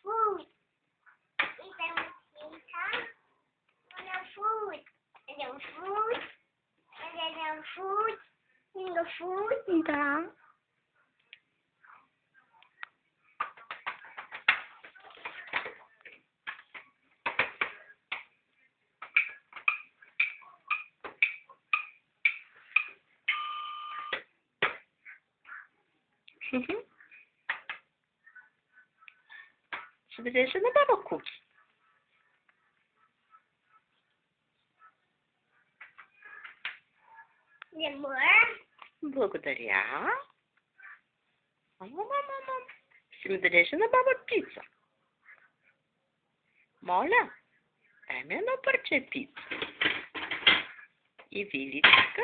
Food. Eat them pizza. And then food. And then food. And then food. And the food. Да. Ще дадеш на баба Куки. Не more. Благодаря. Ще ми дадеш на баба пица. Моля, дай ми едно парче пица. И Виличка.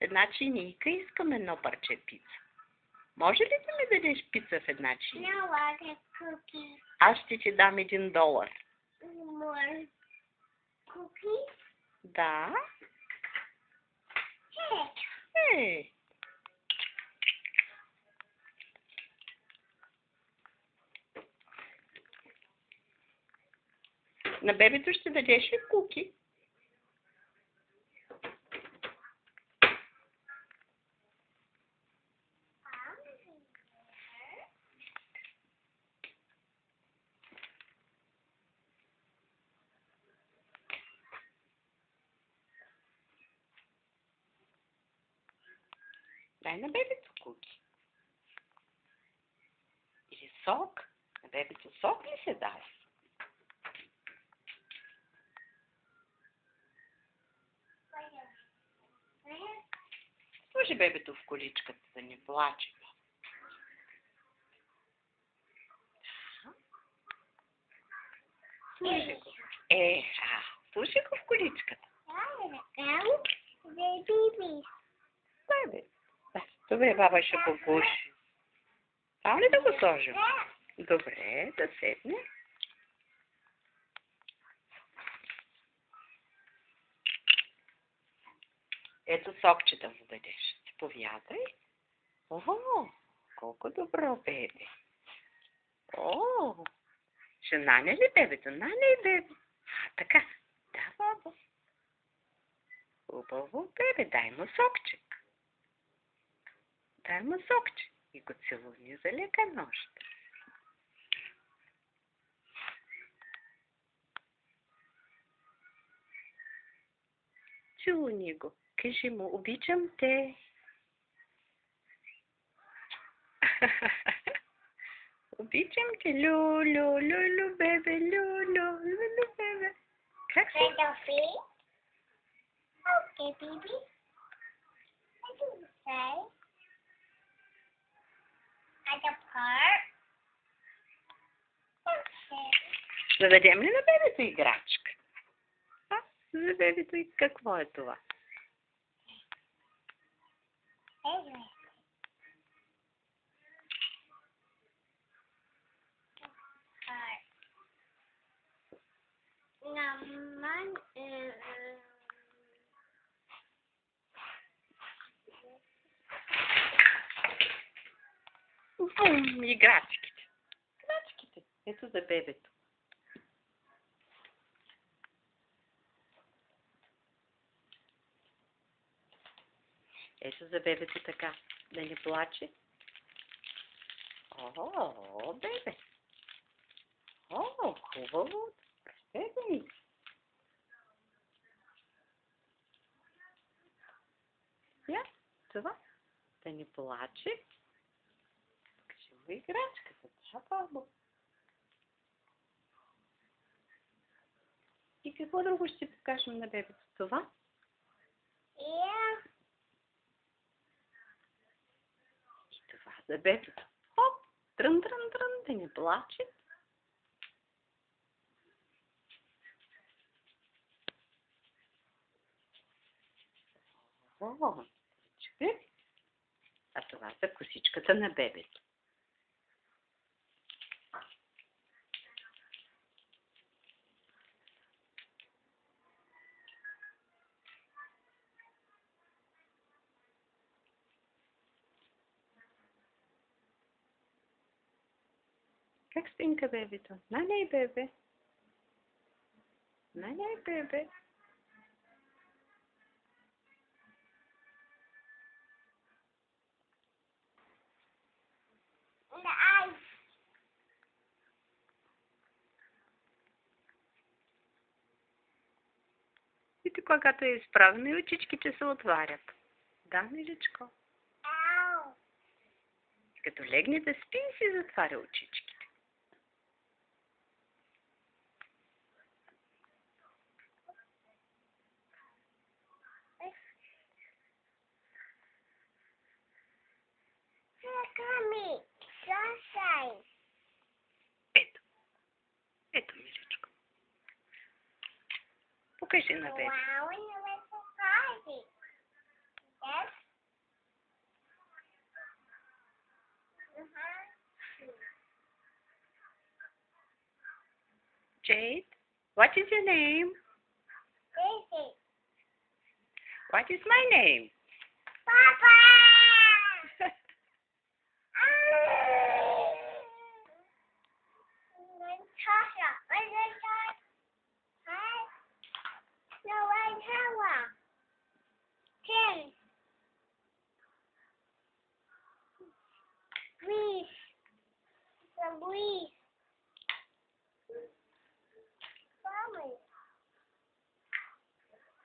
Една чинийка, искам едно парче пица. Може ли да ми дадеш пица в една чинийка? Now I get cookies. Аз ще ти дам $1. More cookies. Да. Hey. Ей. На бебето ще дадеш ли куки? Дай на бебето куки. Или сок. На бебето сок ли се дава? Сложи бебето в количката да не плаче. Сложи го. Сложи го в количката. Добре, баба ще го пуши. Само ли да го сложим? Добре, да седне. Ето сокче да му дадеш. Заповядай. О, колко добро бебе. О, ще наня ли бебето? Наня и бебе. Така. Да, баба. Хубаво бебе, дай му сокчек. Дай му сокче. И го целуни за лека нощ. Целуни го. Кажи му, обичам те. Обичам те, лю, бебе, лю, бебе. Как си? Okay, baby. What do you say? At the park? Okay. Да дадем ли на бебето играчка? За бебето и какво е това? Anyway. Naman, Играчките. Играчките. Ето за бебето. Ето за бебето така. Да не плаче. О, бебе. О, хубаво. Бебе. Я, това. Да не плаче. Кажи му играчката. Да, баба. И какво друго ще покажем на бебето? Това? yeah. И това за бебето. Хоп, трън, да не плаче. О, чуде. А това за косичката на бебето. Как спинка, бебето? Наляй, бебе. Наляй, бебе. Ай. И когато е изправено, и очичките се отварят. Да, миличко? Ау. Като легне да спи и си затваря очичките. Ками. Слушай. Ето. Ето, миличко. Покажи на бебе. Wow, you went so crazy. Yes? Jade, what is your name? Daisy. What is my name? Papa! Natasha. Hi. No, I'm Hawa. Tim. Please. Please. Mommy.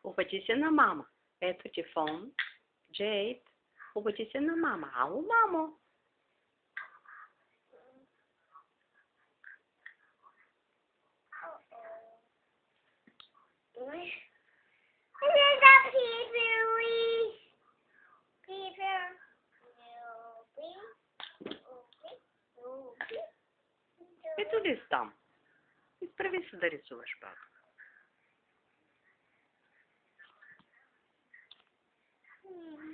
Обади се на мама. Ето ти фон. Джейд, обади се на мама. Ало, мамо. There's a Peter, please. Peter. Ето ли там? Изправи се да рисуваш, баба.